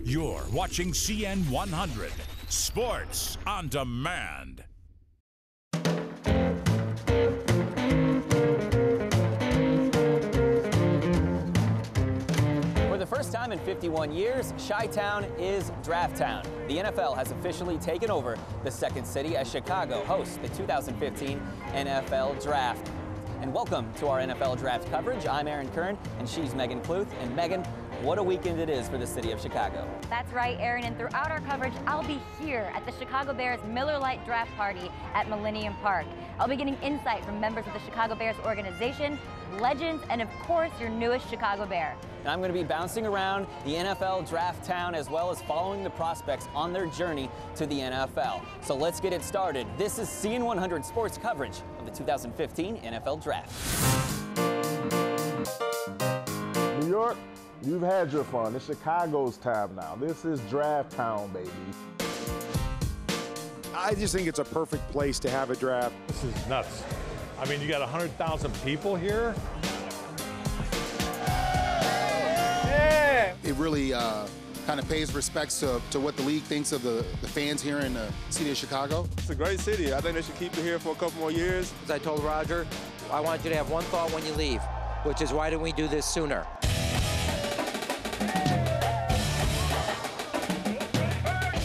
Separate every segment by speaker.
Speaker 1: You're watching CN100 Sports on Demand.
Speaker 2: For the first time in 51 years, Chi-Town is Draft Town. The NFL has officially taken over the second city as Chicago hosts the 2015 NFL Draft. And welcome to our NFL Draft coverage. I'm Aaron Kirn, and she's Meghan Kluth. And Meghan, what a weekend it is for the city of Chicago.
Speaker 3: That's right, Aaron, and throughout our coverage, I'll be here at the Chicago Bears Miller Lite Draft Party at Millennium Park. I'll be getting insight from members of the Chicago Bears organization, legends, and of course, your newest Chicago Bear.
Speaker 2: And I'm going to be bouncing around the NFL Draft Town as well as following the prospects on their journey to the NFL. So let's get it started. This is CN100 Sports coverage of the 2015 NFL Draft.
Speaker 4: New York, you've had your fun. It's Chicago's time now. This is Draft Town, baby.
Speaker 5: I just think it's a perfect place to have a draft.
Speaker 6: This is nuts. I mean, you got 100,000 people here.
Speaker 5: Yeah!
Speaker 7: It really kind of pays respects to what the league thinks of the fans here in the city of Chicago.
Speaker 8: It's a great city. I think they should keep it here for a couple more years.
Speaker 9: As I told Roger, I want you to have one thought when you leave, which is why didn't we do this sooner?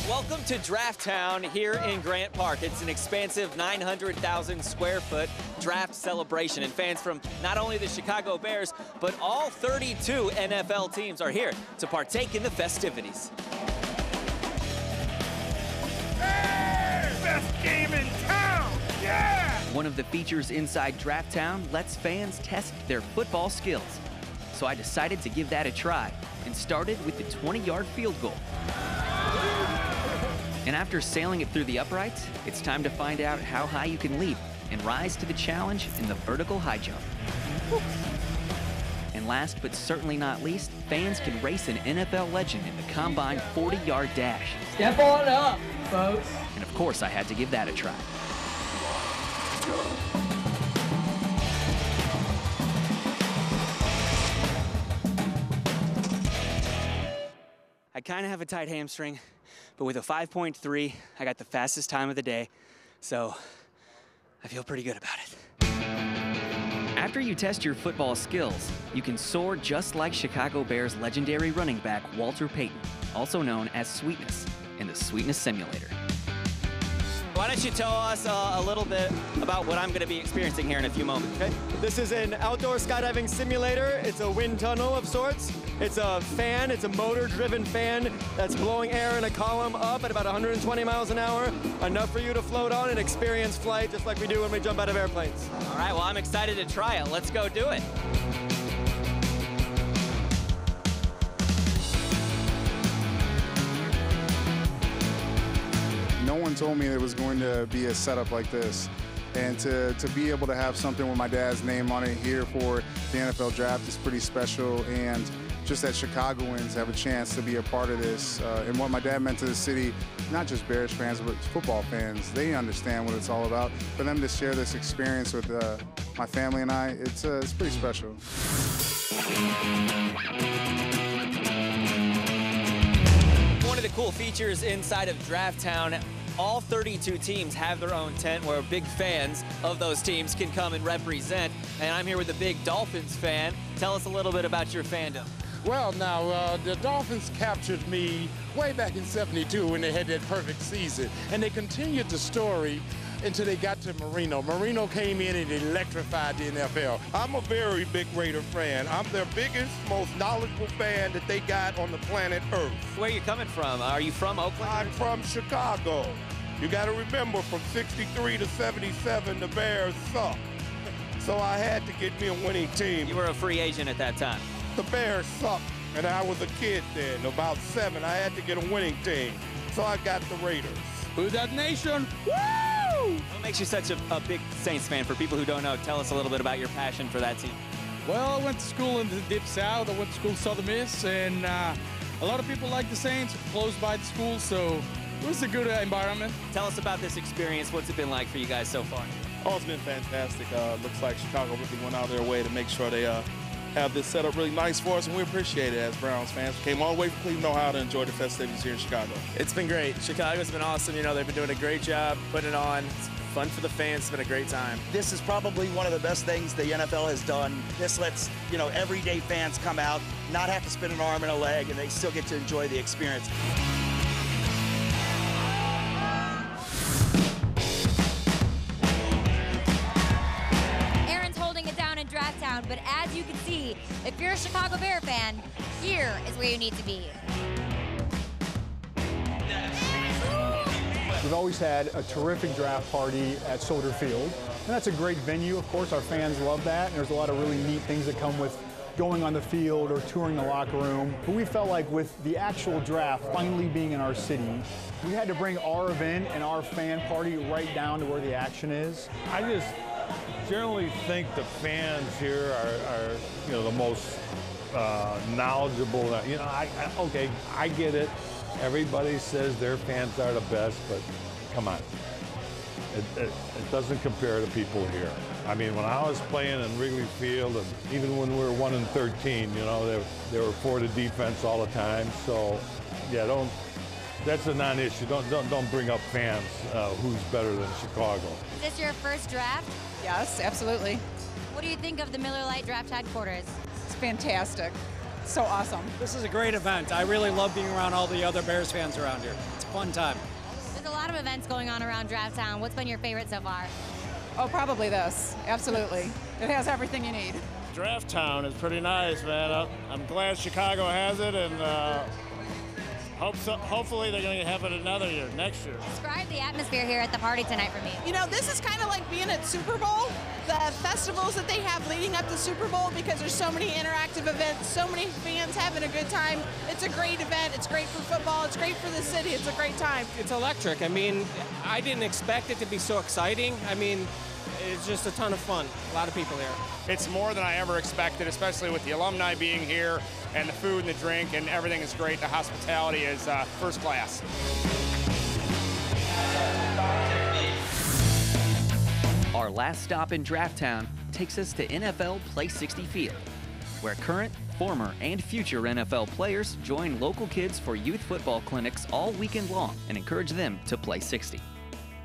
Speaker 2: Welcome to Draft Town here in Grant Park. It's an expansive 900,000 square foot draft celebration, and fans from not only the Chicago Bears, but all 32 NFL teams are here to partake in the festivities.
Speaker 6: Hey, best game in town, yeah!
Speaker 10: One of the features inside Draft Town lets fans test their football skills. So I decided to give that a try and started with the 20-yard field goal. And after sailing it through the uprights, it's time to find out how high you can leap and rise to the challenge in the vertical high jump. And last but certainly not least, fans can race an NFL legend in the combine 40-yard dash.
Speaker 11: Step on up, folks.
Speaker 10: And of course, I had to give that a try. I kind of have a tight hamstring, but with a 5.3, I got the fastest time of the day, so I feel pretty good about it. After you test your football skills, you can soar just like Chicago Bears legendary running back Walter Payton, also known as Sweetness, in the Sweetness Simulator. Why don't you tell us a little bit about what I'm going to be experiencing here in a few moments, okay?
Speaker 12: This is an outdoor skydiving simulator. It's a wind tunnel of sorts. It's a fan, it's a motor-driven fan that's blowing air in a column up at about 120 miles an hour, enough for you to float on and experience flight just like we do when we jump out of airplanes.
Speaker 2: All right, well, I'm excited to try it. Let's go do it.
Speaker 5: No one told me it was going to be a setup like this. And to be able to have something with my dad's name on it here for the NFL Draft is pretty special. And just that Chicagoans have a chance to be a part of this. And what my dad meant to the city, not just Bears fans, but football fans, they understand what it's all about. For them to share this experience with my family and I, it's pretty special.
Speaker 2: One of the cool features inside of Draft Town, all 32 teams have their own tent where big fans of those teams can come and represent. And I'm here with a big Dolphins fan. Tell us a little bit about your fandom.
Speaker 13: Well, now, the Dolphins captured me way back in '72 when they had that perfect season. And they continued the story until they got to Marino. Marino came in and electrified the NFL.
Speaker 8: I'm a very big Raider fan. I'm their biggest, most knowledgeable fan that they got on the planet Earth.
Speaker 2: Where are you coming from? Are you from Oakland?
Speaker 8: I'm from Chicago. You got to remember, from '63 to '77, the Bears sucked. So I had to get me a winning team.
Speaker 2: You were a free agent at that time.
Speaker 8: The Bears sucked, and I was a kid then, about 7. I had to get a winning team, so I got the Raiders.
Speaker 13: Who's that nation? Woo!
Speaker 2: What makes you such a big Saints fan? For people who don't know, tell us a little bit about your passion for that team.
Speaker 13: Well, I went to school in the Deep South. I went to school Southern Miss, and a lot of people like the Saints, close by the school, so it was a good environment.
Speaker 2: Tell us about this experience. What's it been like for you guys so far?
Speaker 8: Oh, it's been fantastic. Looks like Chicago really went out of their way to make sure they
Speaker 14: have this set up really nice for us, and we appreciate it as Browns fans. We came all the way from Cleveland, Ohio to enjoy the festivities here in Chicago.
Speaker 15: It's been great. Chicago's been awesome. You know, they've been doing a great job putting it on. It's fun for the fans. It's been a great time.
Speaker 16: This is probably one of the best things the NFL has done. This lets, you know, everyday fans come out, not have to spin an arm and a leg, and they still get to enjoy the experience.
Speaker 3: Draft Town, but as you can see, if you're a Chicago Bear fan, here is where you need to be.
Speaker 17: We've always had a terrific draft party at Soldier Field, and that's a great venue. Of course, our fans love that, and there's a lot of really neat things that come with going on the field or touring the locker room. But we felt like with the actual draft finally being in our city, we had to bring our event and our fan party right down to where the action is.
Speaker 6: I just generally think the fans here are you know, the most knowledgeable. You know, okay, I get it. Everybody says their fans are the best, but come on. It doesn't compare to people here. I mean, when I was playing in Wrigley Field, and even when we were 1-13, you know, they were for the defense all the time. So, yeah, that's a non-issue. Don't bring up fans who's better than Chicago.
Speaker 3: Is this your first draft?
Speaker 18: Yes, absolutely.
Speaker 3: What do you think of the Miller Lite Draft headquarters?
Speaker 18: It's fantastic. So awesome.
Speaker 19: This is a great event. I really love being around all the other Bears fans around here. It's a fun time.
Speaker 3: There's a lot of events going on around Draft Town. What's been your favorite so far?
Speaker 18: Oh, probably this. Absolutely. It has everything you need.
Speaker 20: Draft Town is pretty nice, man. I'm glad Chicago has it, and hopefully they're going to have it another year, next year.
Speaker 3: Describe the atmosphere here at the party tonight for me.
Speaker 21: You know, this is kind of like being at Super Bowl, the festivals that they have leading up to Super Bowl, because there's so many interactive events, so many fans having a good time. It's a great event. It's great for football. It's great for the city. It's a great time.
Speaker 22: It's electric. I mean, I didn't expect it to be so exciting. I mean, it's just a ton of fun. A lot of people here.
Speaker 23: It's more than I ever expected, especially with the alumni being here, and the food and the drink and everything is great. The hospitality is first class.
Speaker 2: Our last stop in Draft Town takes us to NFL Play 60 Field, where current, former, and future NFL players join local kids for youth football clinics all weekend long and encourage them to play 60.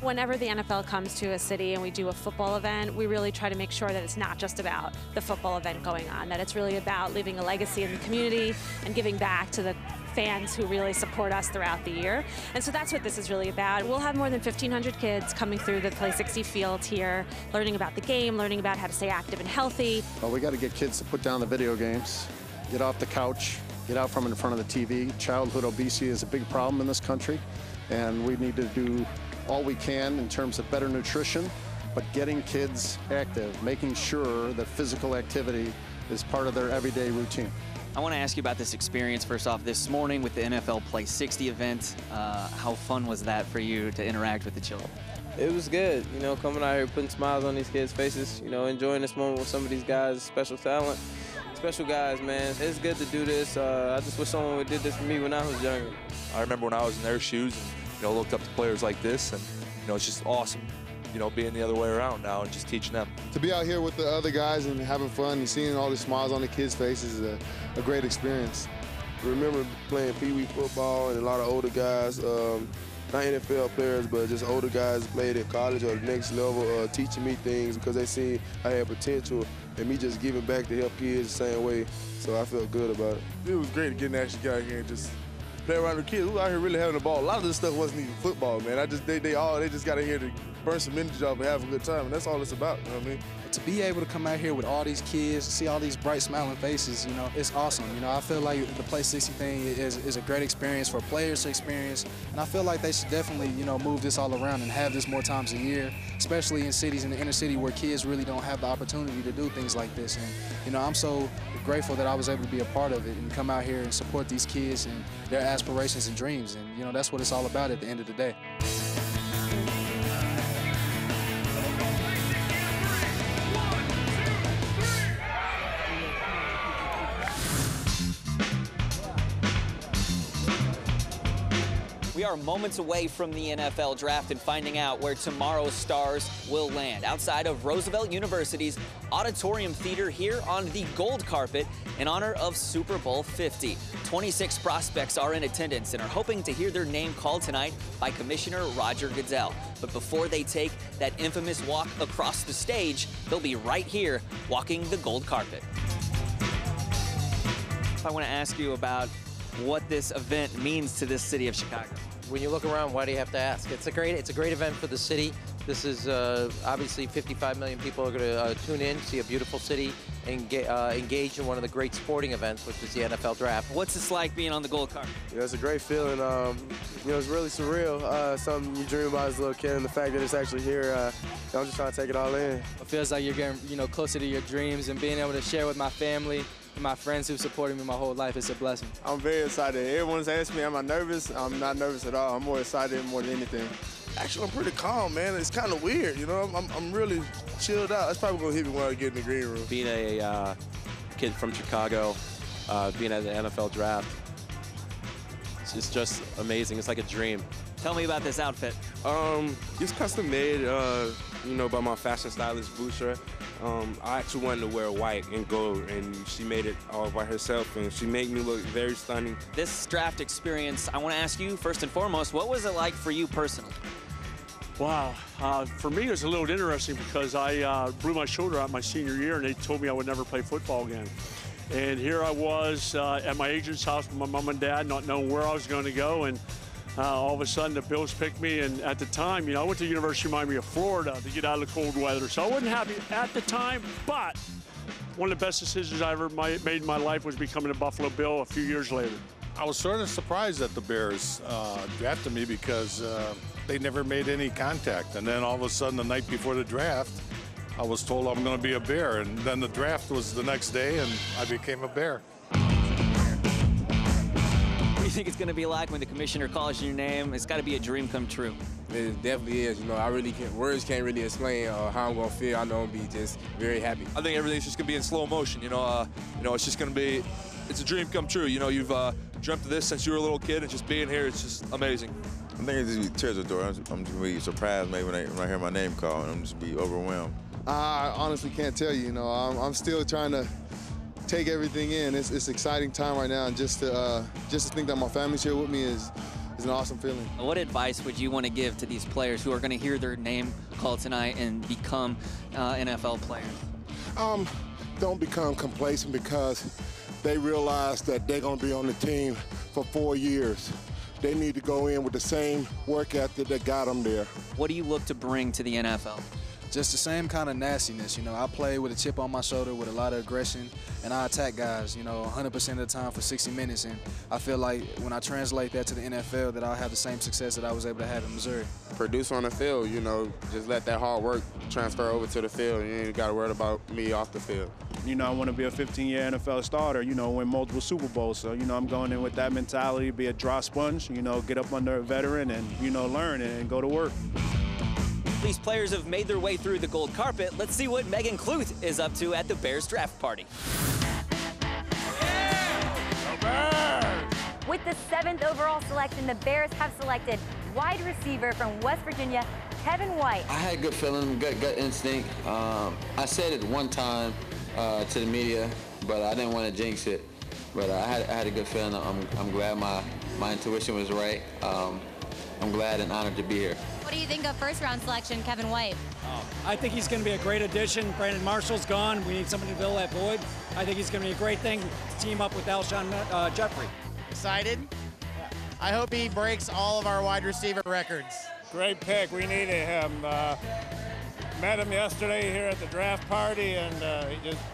Speaker 24: Whenever the NFL comes to a city and we do a football event, we really try to make sure that it's not just about the football event going on, that it's really about leaving a legacy in the community and giving back to the fans who really support us throughout the year. And so that's what this is really about. We'll have more than 1,500 kids coming through the Play 60 field here, learning about the game, learning about how to stay active and healthy.
Speaker 25: Well, we got to get kids to put down the video games, get off the couch, get out from in front of the TV. Childhood obesity is a big problem in this country, and we need to do all we can in terms of better nutrition, but getting kids active, making sure that physical activity is part of their everyday routine.
Speaker 2: I want to ask you about this experience first off this morning with the NFL Play 60 event. How fun was that for you to interact with the children?
Speaker 26: It was good, you know, coming out here, putting smiles on these kids' faces, you know, enjoying this moment with some of these guys, special talent, special guys, man. It's good to do this. I just wish someone would did this for me when I was younger.
Speaker 27: I remember when I was in their shoes and, you know, looked up to players like this, and, you know, it's just awesome, you know, being the other way around now and just teaching them.
Speaker 28: To be out here with the other guys and having fun and seeing all the smiles on the kids' faces is a great experience.
Speaker 29: I remember playing Pee Wee football, and a lot of older guys, not NFL players, but just older guys played at college or the next level, teaching me things because they see I had potential, and me just giving back to help kids the same way. So I felt good about it.
Speaker 5: It was great getting to actually get out here and just play around with kids. We were out here really having the ball. A lot of this stuff wasn't even football, man. They just got in here to burn some energy off and have a good time, and that's all it's about, you know what I mean?
Speaker 30: To be able to come out here with all these kids, see all these bright smiling faces, you know, it's awesome. You know, I feel like the Play 60 thing is a great experience for players to experience, and I feel like they should definitely, you know, move this all around and have this more times a year, especially in cities in the inner city where kids really don't have the opportunity to do things like this. And, you know, I'm so grateful that I was able to be a part of it and come out here and support these kids and their aspirations and dreams. And, you know, that's what it's all about at the end of the day.
Speaker 2: We are moments away from the NFL draft and finding out where tomorrow's stars will land. Outside of Roosevelt University's Auditorium Theater here on the gold carpet in honor of Super Bowl 50. 26 prospects are in attendance and are hoping to hear their name called tonight by Commissioner Roger Goodell. But before they take that infamous walk across the stage, they'll be right here walking the gold carpet. I want to ask you about what this event means to this city of Chicago.
Speaker 1: When you look around, why do you have to ask? It's a great event for the city. This is obviously 55 million people are going to tune in, see a beautiful city, and engage in one of the great sporting events, which is the NFL draft.
Speaker 2: What's this like being on the gold carpet?
Speaker 29: Yeah, it's a great feeling. It's really surreal. Something you dream about as a little kid, and the fact that it's actually here, I'm just trying to take it all in.
Speaker 4: It feels like you're getting, closer to your dreams and being able to share with my family and my friends who've supported me my whole life. It's a blessing.
Speaker 29: I'm very excited. Everyone's asked me, am I nervous? I'm not nervous at all. I'm more excited more than anything. Actually, I'm pretty calm, man. It's kind of weird, I'm really chilled out. That's probably going to hit me when I get in the green room.
Speaker 7: Being a kid from Chicago, being at the NFL draft, it's just amazing. It's like a dream.
Speaker 2: Tell me about this outfit.
Speaker 29: It's custom made, by my fashion stylist, Busha. I actually wanted to wear white and gold, and she made it all by herself, and she made me look very stunning.
Speaker 2: This draft experience, I want to ask you, first and foremost, what was it like for you personally?
Speaker 8: Wow. For me, it was a little interesting because I blew my shoulder out my senior year, and they told me I would never play football again. And here I was at my agent's house with my mom and dad, not knowing where I was going to go, and all of a sudden the Bills picked me, and at the time, I went to the University of Miami of Florida to get out of the cold weather. So I wasn't happy at the time, but one of the best decisions I ever made in my life was becoming a Buffalo Bill a few years later.
Speaker 6: I was sort of surprised that the Bears drafted me because they never made any contact. And then all of a sudden, the night before the draft, I was told I'm going to be a Bear. And then the draft was the next day, and I became a Bear.
Speaker 2: What do you think it's going to be like when the commissioner calls your name? It's got to be a dream come true.
Speaker 29: It definitely is. I really can't, words can't really explain how I'm going to feel. I know I'm going to be just very happy.
Speaker 27: I think everything's just going to be in slow motion. It's just going to be, it's a dream come true. You've dreamt of this since you were a little kid, and just being here, it's just amazing.
Speaker 9: I think it's just tears of joy. I'm just going to be surprised maybe when I hear my name called, and I'm just be overwhelmed.
Speaker 28: I honestly can't tell you. I'm still trying to take everything in. It's an exciting time right now, and just to think that my family's here with me is an awesome feeling.
Speaker 2: What advice would you want to give to these players who are going to hear their name called tonight and become NFL players?
Speaker 10: Don't become complacent because they realize that they're going to be on the team for 4 years. They need to go in with the same work ethic that got them there.
Speaker 2: What do you look to bring to the NFL?
Speaker 30: Just the same kind of nastiness. I play with a chip on my shoulder with a lot of aggression, and I attack guys, 100% of the time for 60 minutes. And I feel like when I translate that to the NFL, that I'll have the same success that I was able to have in Missouri.
Speaker 29: Produce on the field, just let that hard work transfer over to the field. You ain't got to worry about me off the field.
Speaker 20: I want to be a 15-year NFL starter, win multiple Super Bowls. So, I'm going in with that mentality, be a dry sponge, get up under a veteran and, learn and go to work.
Speaker 2: These players have made their way through the gold carpet. Let's see what Meghan Kluth is up to at the Bears draft party.
Speaker 3: With the 7th overall selection, the Bears have selected wide receiver from West Virginia, Kevin White.
Speaker 11: I had a good feeling, gut instinct. I said it one time to the media, but I didn't want to jinx it. But I had a good feeling. I'm glad my intuition was right. I'm glad and honored to be here.
Speaker 3: What do you think of first-round selection, Kevin White?
Speaker 19: I think he's going to be a great addition. Brandon Marshall's gone. We need somebody to fill that void. I think he's going to be a great thing to team up with Alshon Jeffrey.
Speaker 12: Excited? I hope he breaks all of our wide receiver records.
Speaker 20: Great pick. We needed him. Met him yesterday here at the draft party, and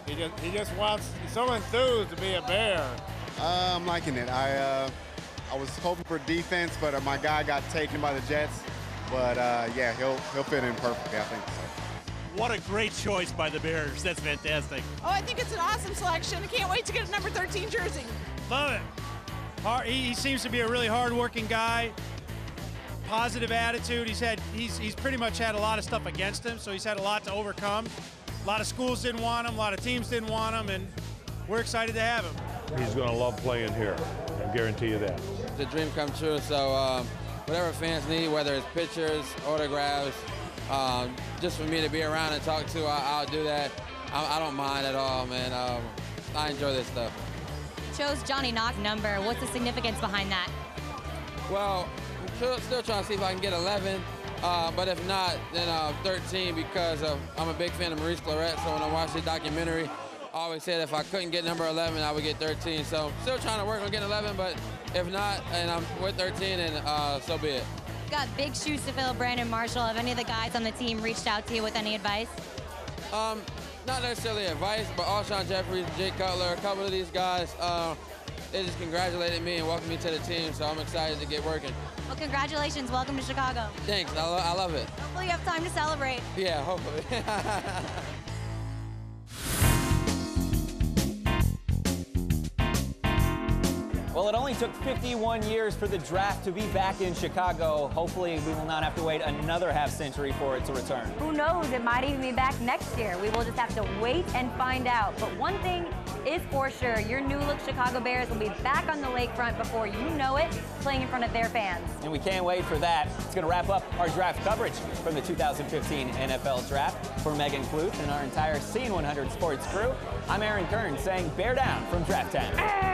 Speaker 20: he just wants. He's so enthused to be a Bear.
Speaker 13: I'm liking it. I was hoping for defense, but my guy got taken by the Jets. But yeah, he'll fit in perfectly, I think so.
Speaker 14: What a great choice by the Bears. That's fantastic.
Speaker 21: Oh, I think it's an awesome selection. I can't wait to get a number 13 jersey.
Speaker 14: Love it.
Speaker 19: He seems to be a really hard-working guy. Positive attitude. He's pretty much had a lot of stuff against him, so he's had a lot to overcome. A lot of schools didn't want him, a lot of teams didn't want him, and we're excited to have him.
Speaker 6: He's going to love playing here. I guarantee you that.
Speaker 1: It's a dream come true, so
Speaker 5: whatever fans need, whether it's pictures, autographs, just for me to be around and talk to, I'll do that. I don't mind at all, man. I enjoy this stuff.
Speaker 3: Chose Johnny Knox's number. What's the significance behind that?
Speaker 5: Well, I'm still trying to see if I can get 11, but if not, then 13 because I'm a big fan of Maurice Clarett, so when I watched the documentary, I always said if I couldn't get number 11, I would get 13. So still trying to work on getting 11, but if not, and I'm with 13, and so be it.
Speaker 3: Got big shoes to fill, Brandon Marshall. Have any of the guys on the team reached out to you with any advice?
Speaker 5: Not necessarily advice, but Alshon Jeffries, Jake Cutler, a couple of these guys, they just congratulated me and welcomed me to the team, so I'm excited to get working.
Speaker 3: Well, congratulations. Welcome to Chicago.
Speaker 5: Thanks. I love it.
Speaker 3: Hopefully you have time to celebrate.
Speaker 5: Yeah, hopefully.
Speaker 2: Well, it only took 51 years for the draft to be back in Chicago. Hopefully, we will not have to wait another half-century for it to return.
Speaker 3: Who knows? It might even be back next year. We will just have to wait and find out. But one thing is for sure, your new-look Chicago Bears will be back on the lakefront before you know it, playing in front of their fans.
Speaker 2: And we can't wait for that. It's going to wrap up our draft coverage from the 2015 NFL Draft. For Meghan Kluth and our entire CN100 Sports crew, I'm Aaron Kirn saying bear down from Draft Town.